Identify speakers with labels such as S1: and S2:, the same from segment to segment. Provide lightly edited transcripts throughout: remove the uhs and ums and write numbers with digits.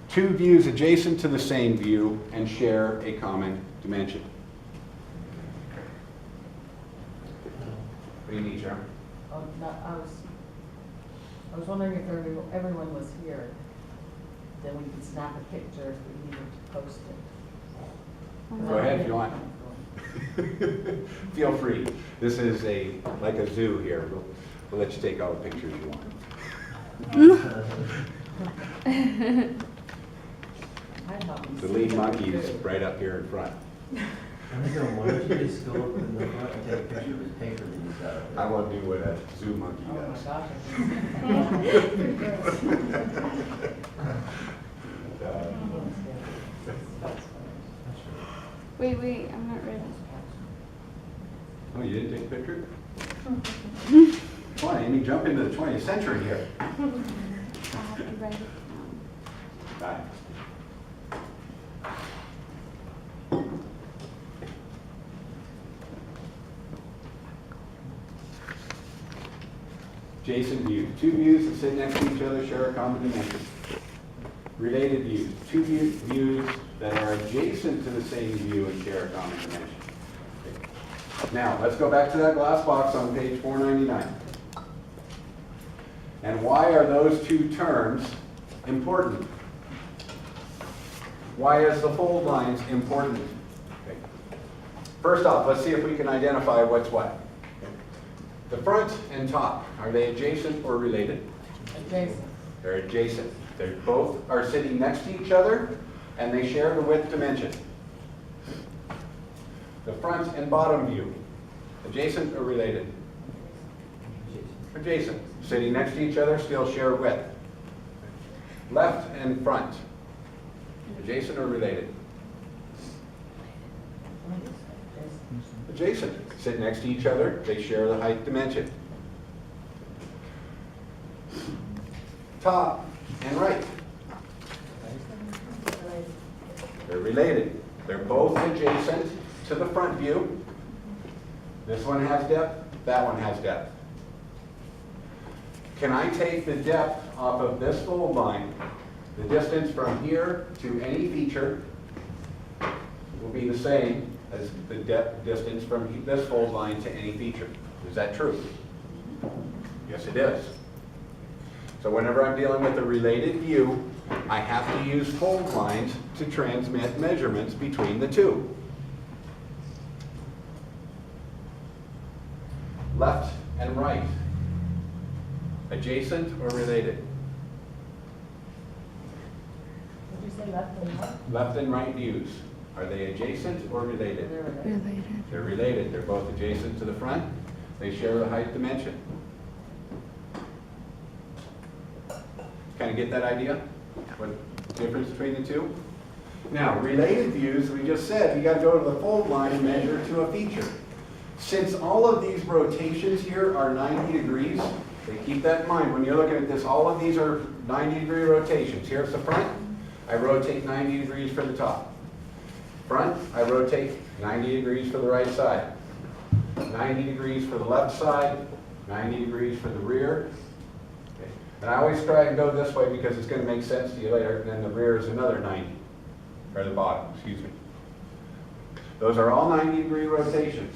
S1: two views adjacent to the same view and share a common dimension. What do you need, Sharon?
S2: Oh, no, I was wondering if everyone was here, then we could snap a picture if we needed to post it.
S1: Go ahead if you want. Feel free. This is like a zoo here. We'll let you take all the pictures you want. The lead monkey is right up here in front.
S3: Why don't you just go up in the front and take a picture of his paper that he's got up there?
S1: I won't do what a zoo monkey
S2: Oh my
S1: does.
S2: gosh.
S4: Wait, I'm not ready.
S1: Oh, you didn't take a picture? Come on, Amy, jump into the 20th century here.
S4: I have to write it down.
S1: Bye. Adjacent views. Two views that sit next to each other share a common dimension. Related views. Two views that are adjacent to the same view and share a common dimension. Okay. Now, let's go back to that glass box on page 499. And why are those two terms important? Why is the fold lines important? Okay. First off, let's see if we can identify what's what. The front and top, are they adjacent or related?
S2: Adjacent.
S1: They're adjacent. They both are sitting next to each other, and they share the width dimension. The front and bottom view, adjacent or related? Adjacent. Sitting next to each other, still share width. Left and front, adjacent or related? Adjacent. Sit next to each other, they share the height dimension. Top and right. They're related. They're both adjacent to the front view. This one has depth, that one has depth. Can I take the depth off of this fold line? The distance from here to any feature will be the same as the depth distance from this fold line to any feature. Is that true? Yes, it is. So whenever I'm dealing with a related view, I have to use fold lines to transmit measurements between the two. Left and right, adjacent or related?
S2: Did you say left and right?
S1: Left and right views, are they adjacent or related?
S2: They're related.
S1: They're related. They're both adjacent to the front. They share the height dimension. Kind of get that idea? What the difference between the two? Now, related views, we just said, you got to go to the fold line and measure to a feature. Since all of these rotations here are 90 degrees, they keep that in mind when you're looking at this. All of these are 90-degree rotations. Here's the front. I rotate 90 degrees for the top. Front, I rotate 90 degrees for the right side. 90 degrees for the left side. 90 degrees for the rear. Okay. And I always try and go this way because it's going to make sense to you later. And then the rear is another 90. Or the bottom, excuse me. Those are all 90-degree rotations.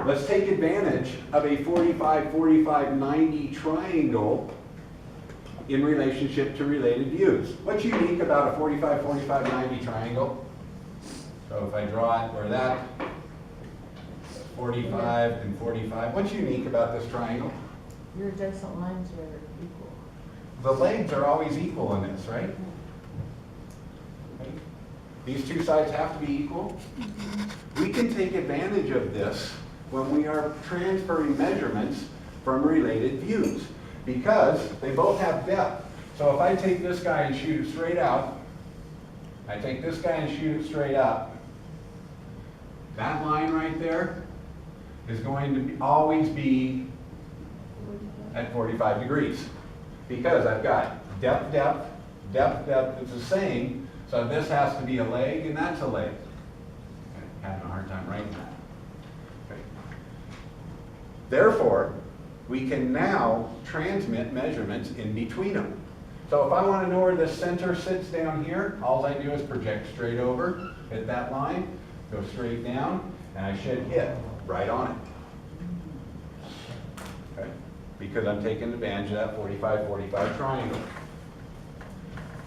S1: Let's take advantage of a 45, 45, 90 triangle in relationship to related views. What's unique about a 45, 45, 90 triangle? So if I draw it where that 45 and 45, what's unique about this triangle?
S2: Your adjacent lines are equal.
S1: The legs are always equal in this, right? These two sides have to be equal. We can take advantage of this when we are transferring measurements from related views because they both have depth. So if I take this guy and shoot it straight out, I take this guy and shoot it straight up, that line right there is going to always be at 45 degrees because I've got depth, depth, depth, depth. It's the same. So this has to be a leg, and that's a leg. I'm having a hard time writing that. Okay. Therefore, we can now transmit measurements in between them. So if I want to know where the center sits down here, all I do is project straight over, hit that line, go straight down, and I should hit right on it. Okay? Because I'm taking advantage of that 45-45 triangle.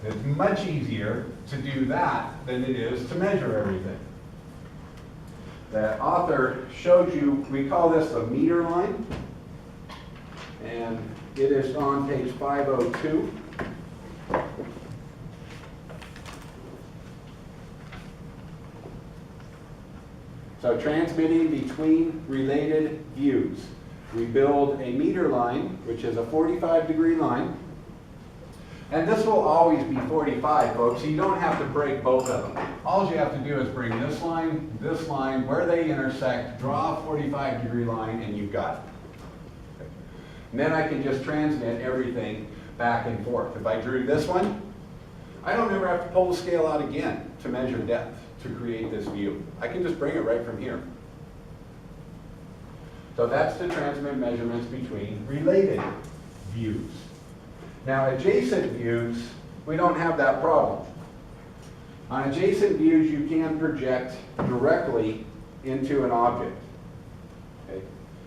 S1: It's much easier to do that than it is to measure everything. The author showed you, we call this a meter line, and it is on page 502. So transmitting between related views. We build a meter line, which is a 45-degree line. And this will always be 45, folks, so you don't have to break both of them. All you have to do is bring this line, where they intersect, draw a 45-degree line, and you've got it. Okay. And then I can just transmit everything back and forth. If I drew this one, I don't ever have to pull the scale out again to measure depth to create this view. I can just bring it right from here. So that's to transmit measurements between related views. Now, adjacent views, we don't have that problem. On adjacent views, you can project directly into an object. Okay?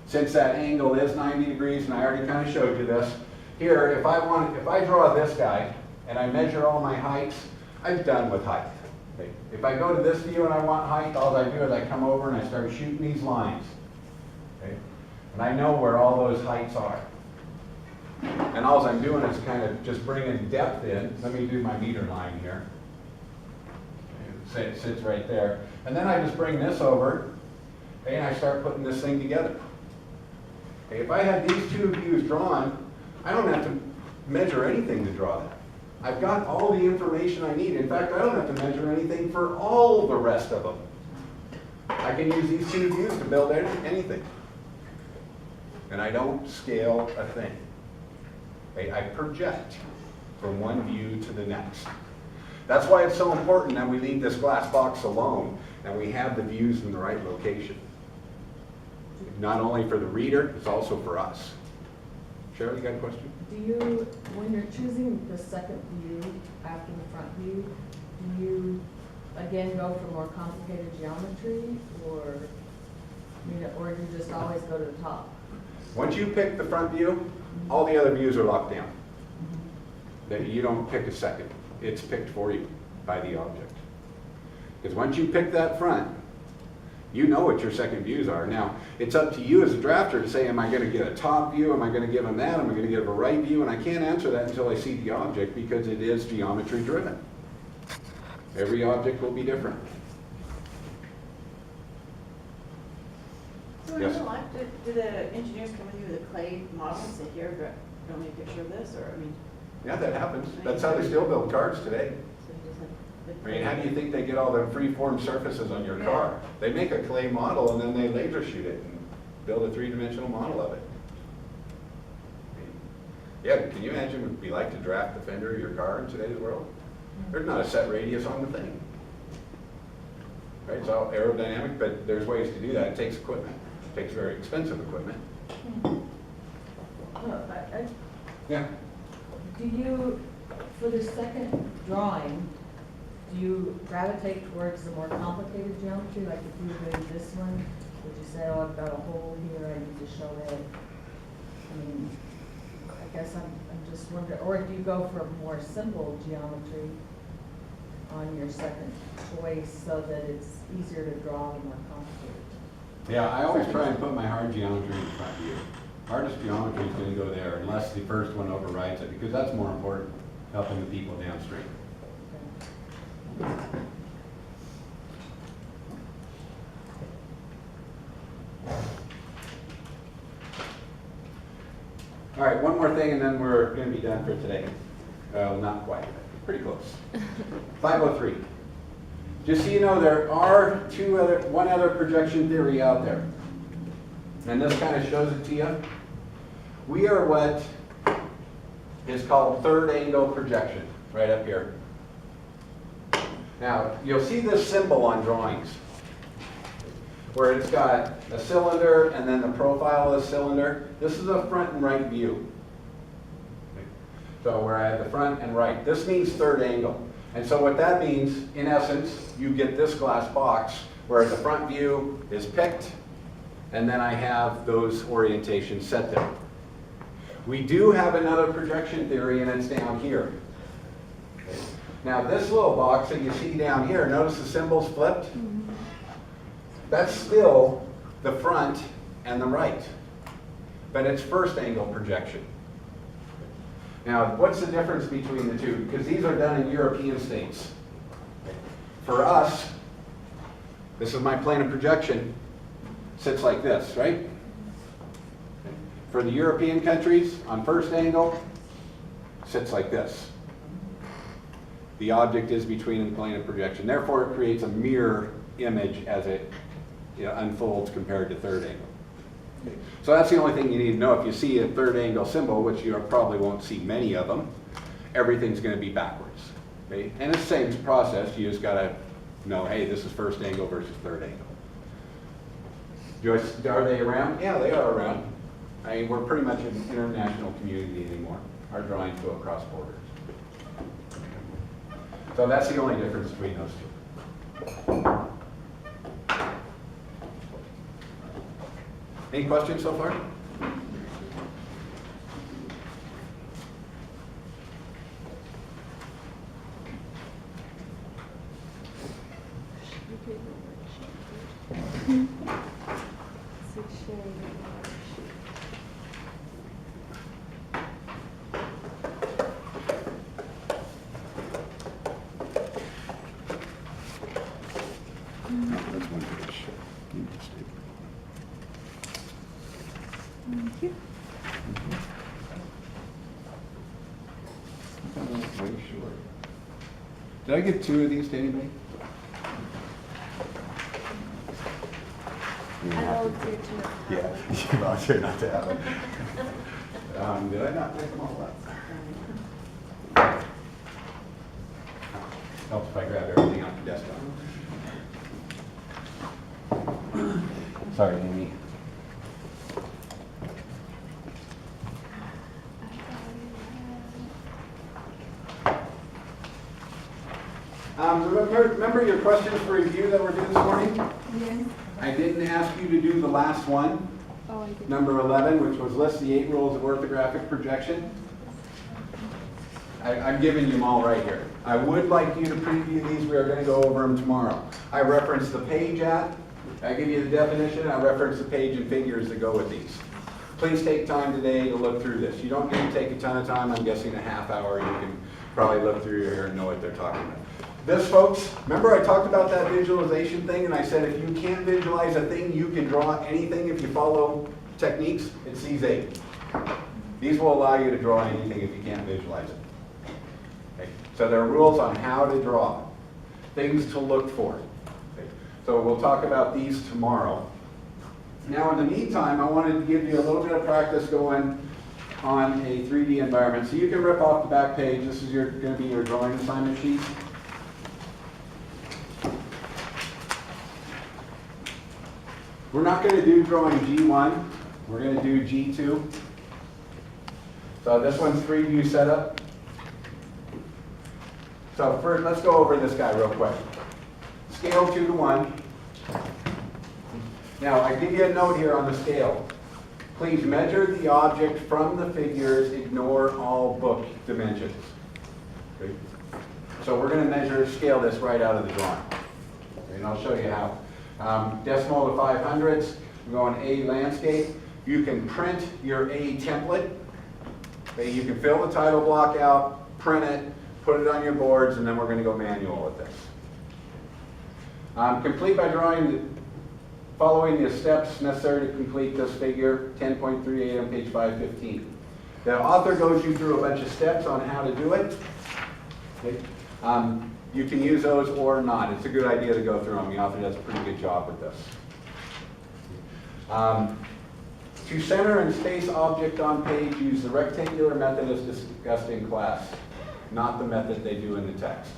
S1: Since that angle is 90 degrees, and I already kind of showed you this, here, if I draw this guy and I measure all my heights, I'm done with height. Okay? If I go to this view and I want height, all I do is I come over and I start shooting these lines. Okay? And I know where all those heights are. And all I'm doing is kind of just bringing depth in. Let me do my meter line here. Okay, it sits right there. And then I just bring this over, okay, and I start putting this thing together. Okay, if I had these two views drawn, I don't have to measure anything to draw that. I've got all the information I need. In fact, I don't have to measure anything for all the rest of them. I can use these two views to build anything. And I don't scale a thing. Okay, I project from one view to the next. That's why it's so important that we leave this glass box alone and we have the views in the right location. Not only for the reader, it's also for us. Cheryl, you got a question?
S2: Do you, when you're choosing the second view after the front view, do you again go for more complicated geometry, or do you just always go to the top?
S1: Once you pick the front view, all the other views are locked down. That you don't pick a second. It's picked for you by the object. Because once you pick that front, you know what your second views are. Now, it's up to you as a drafter to say, am I going to get a top view? Am I going to give them that? Am I going to give a right view? And I can't answer that until I see the object, because it is geometry driven. Every object will be different.
S5: So in
S1: Yes.
S5: real life, do the engineers come with you with a clay model and say, here, draw me a picture of this, or, I mean?
S1: Yeah, that happens. That's how they still build cars today.
S5: So you just have the
S1: I mean, how do you think they get all the free-form surfaces on your car? They make a clay model and then they laser shoot it and build a three-dimensional model of it. I mean, yeah, can you imagine what it'd be like to draft the fender of your car in today's world? There's not a set radius on the thing. Right, it's all aerodynamic, but there's ways to do that. It takes equipment. It takes very expensive equipment. Yeah.
S2: Do you, for the second drawing, do you gravitate towards the more complicated geometry? Like if you were doing this one, would you say, oh, I've got a hole here, I need to show it? I mean, I guess I'm just wondering, or do you go for more simple geometry on your second choice so that it's easier to draw the more complicated?
S1: Yeah, I always try and put my hard geometry in front of you. Hardest geometry is going to go there unless the first one overrides it, because that's more important, helping the people downstream. All right, one more thing and then we're going to be done for today. Not quite, pretty close. 503. Just so you know, there are one other projection theory out there. And this kind of shows it to you. We are what is called third angle projection, right up here. Now, you'll see this symbol on drawings, where it's got a cylinder and then the profile of the cylinder. This is a front and right view. So where I have the front and right. This means third angle. And so what that means, in essence, you get this glass box where the front view is picked, and then I have those orientations set there. We do have another projection theory, and it's down here. Now this little box that you see down here, notice the symbol's flipped? That's still the front and the right, but it's first angle projection. Now, what's the difference between the two? Because these are done in European states. For us, this is my plane of projection, sits like this, right? For the European countries, on first angle, sits like this. The object is between the plane of projection. Therefore, it creates a mirror image as it unfolds compared to third angle. Okay. So that's the only thing you need to know. If you see a third angle symbol, which you probably won't see many of them, everything's going to be backwards. Okay? And it's the same process. You just got to know, hey, this is first angle versus third angle. Joyce, are they around? Yeah, they are around. I mean, we're pretty much an international community anymore. Our drawings go across borders. So that's the only difference between those two. Any questions so far? That's one page.
S4: Thank you.
S1: Way short. Did I give 2 of these to anybody?
S4: I volunteered to.
S1: Yeah, you volunteered not to have them. Did I not pick them all up? Helps if I grab everything off the desktop. Sorry, Amy. Remember your questions for review that were due this morning?
S4: Yes.
S1: I didn't ask you to do the last one,
S4: Oh, I did.
S1: number 11, which was list the 8 rules of orthographic projection. I'm giving you them all right here. I would like you to preview these. We are going to go over them tomorrow. I reference the page at. I give you the definition. I reference the page and figures that go with these. Please take time today to look through this. You don't need to take a ton of time. I'm guessing a half hour. You can probably look through here and know what they're talking about. This, folks, remember I talked about that visualization thing, and I said if you can't visualize a thing, you can draw anything if you follow techniques. It's these 8. These will allow you to draw anything if you can't visualize it. Okay. So there are rules on how to draw, things to look for. Okay. So we'll talk about these tomorrow. Now, in the meantime, I wanted to give you a little bit of practice going on a 3D environment. So you can rip off the back page. This is going to be your drawing assignment sheet. We're not going to do drawing G1. We're going to do G2. So this one's 3-view setup. So first, let's go over this guy real quick. Scale 2 to 1. Now, I give you a note here on the scale. Please measure the object from the figures. Ignore all book dimensions. Okay. So we're going to scale this right out of the drawing. Okay, and I'll show you how. Decimal to 500ths, we're going A landscape. You can print your A template. Okay, you can fill the title block out, print it, put it on your boards, and then we're going to go manual with this. Complete by following the steps necessary to complete this figure, 10.38 on page 515. The author goes you through a bunch of steps on how to do it. Okay. You can use those or not. It's a good idea to go through them. The author does a pretty good job with this. To center and space object on page, use the rectangular method as discussed in class, not the method they do in the text.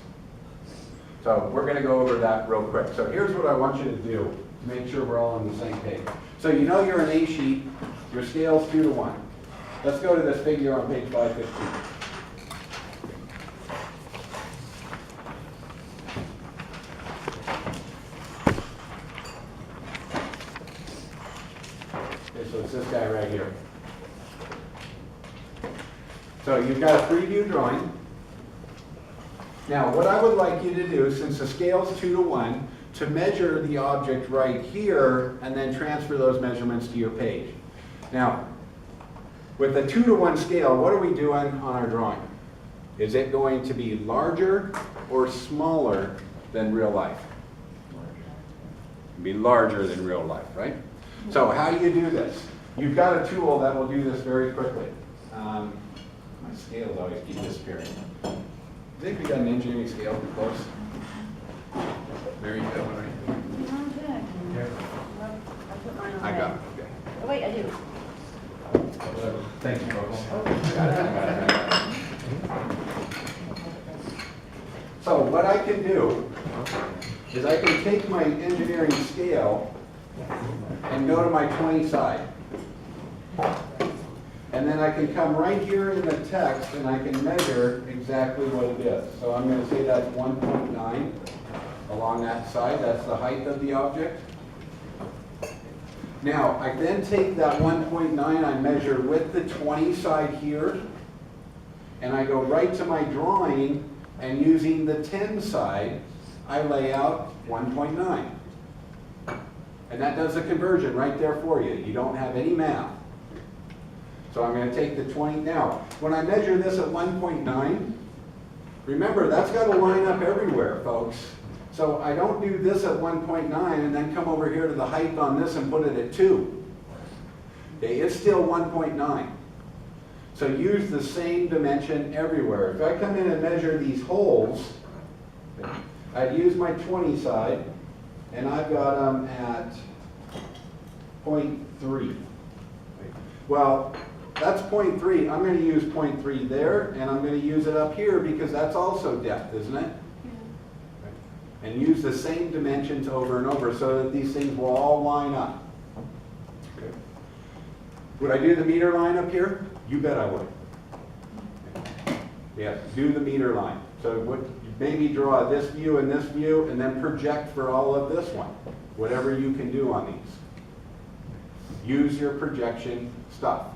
S1: So we're going to go over that real quick. So here's what I want you to do to make sure we're all on the same page. So you know you're an A sheet, your scale's 2 to 1. Let's go to this figure on page 515. So you've got a preview drawing. Now, what I would like you to do, since the scale's 2:1, to measure the object right here and then transfer those measurements to your page. Now, with a 2:1 scale, what are we doing on our drawing? Is it going to be larger or smaller than real life? Be larger than real life, right? So how do you do this? You've got a tool that will do this very quickly. My scales always keep disappearing. I think we got an engineering scale close. There you go.
S5: Okay.
S3: Here.
S5: Well, I put mine on.
S1: I got it,
S5: there.
S1: okay.
S5: Oh, wait, I do.
S3: Thank you, folks.
S1: Got it, I got it. So what I can do is I can take my engineering scale and go to my 20 side. And then I can come right here in the text and I can measure exactly what it is. So I'm going to say that's 1.9 along that side. That's the height of the object. Now, I then take that 1.9 I measure with the 20 side here, and I go right to my drawing, and using the 10 side, I lay out 1.9. And that does the conversion right there for you. You don't have any math. So I'm going to take the 20. Now, when I measure this at 1.9, remember, that's got to line up everywhere, folks. So I don't do this at 1.9 and then come over here to the height on this and put it at 2. Okay, it's still 1.9. So use the same dimension everywhere. If I come in and measure these holes, I'd use my 20 side, and I've got them at 0.3. Well, that's 0.3. I'm going to use 0.3 there, and I'm going to use it up here because that's also depth, isn't it? And use the same dimensions over and over so that these things will all line up. Okay. Would I do the meter line up here? You bet I would. Yeah, do the meter line. So maybe draw this view and then project for all of this one. Whatever you can do on these. Use your projection stuff.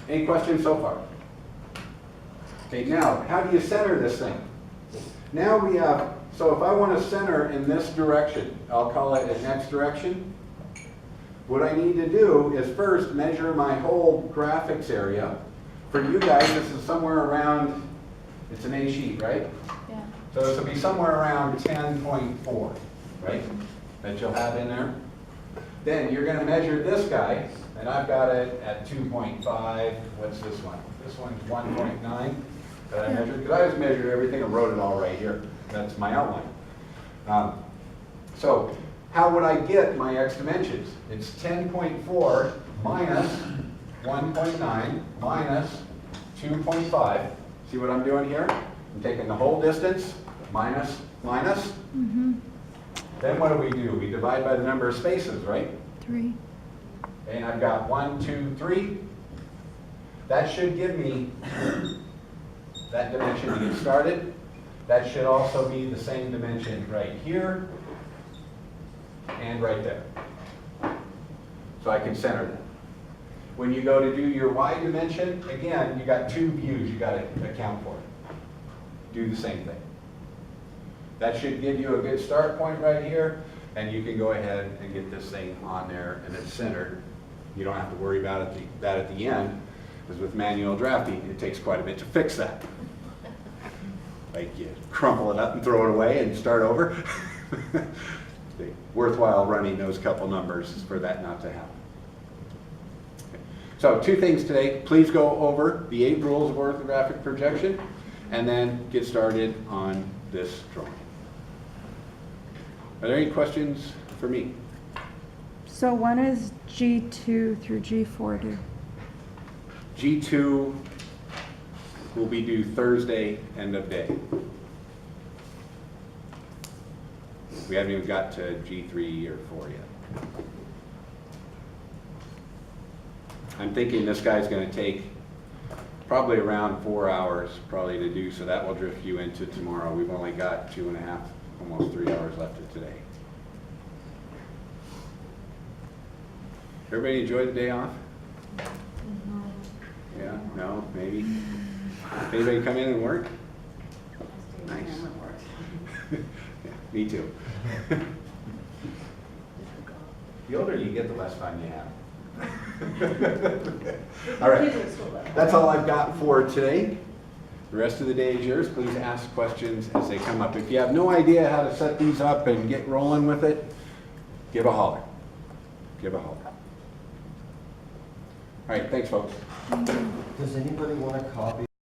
S1: Any questions so far? Okay, now, how do you center this thing? Now we have, so if I want to center in this direction, I'll call it an X direction. What I need to do is first measure my whole graphics area. For you guys, this is somewhere around, it's an A sheet, right?
S4: Yeah.
S1: So this will be somewhere around 10.4, right? That you'll have in there. Then you're going to measure this guy, and I've got it at 2.5. What's this one? This one's 1.9. That I measured, because I just measured everything and wrote it all right here. That's my outline. So how would I get my X dimensions? It's 10.4 minus 1.9 minus 2.5. See what I'm doing here? I'm taking the whole distance, minus, minus. Then what do? We divide by the number of spaces, right?
S4: 3.
S1: And I've got 1, 2, 3. That should give me that dimension to get started. That should also be the same dimension right here and right there. So I can center that. When you go to do your Y dimension, again, you got 2 views you got to account for. Do the same thing. That should give you a good start point right here, and you can go ahead and get this thing on there and it's centered. You don't have to worry about that at the end, because with manual drafting, it takes quite a bit to fix that. Like you crumple it up and throw it away and start over. Worthwhile running those couple numbers for that not to happen. Okay. So 2 things today. Please go over the 8 rules of orthographic projection and then get started on this drawing. Are there any questions for me?
S6: So when is G2 through G4 due?
S1: G2 will be due Thursday, end of day. We haven't even got to G3 or 4 yet. I'm thinking this guy's going to take probably around 4 hours probably to do, so that will drift you into tomorrow. We've only got 2.5, almost 3 hours left of today. Everybody enjoy the day off? Yeah? No? Anybody come in and work? Nice.
S5: Nice.
S1: Yeah, me too. The older you get, the less fun you have. All right, that's all I've got for today. The rest of the day is yours. Please ask questions as they come up. If you have no idea how to set these up and get rolling with it, give a holler. Give a holler. All right, thanks, folks.
S3: Does anybody want a copy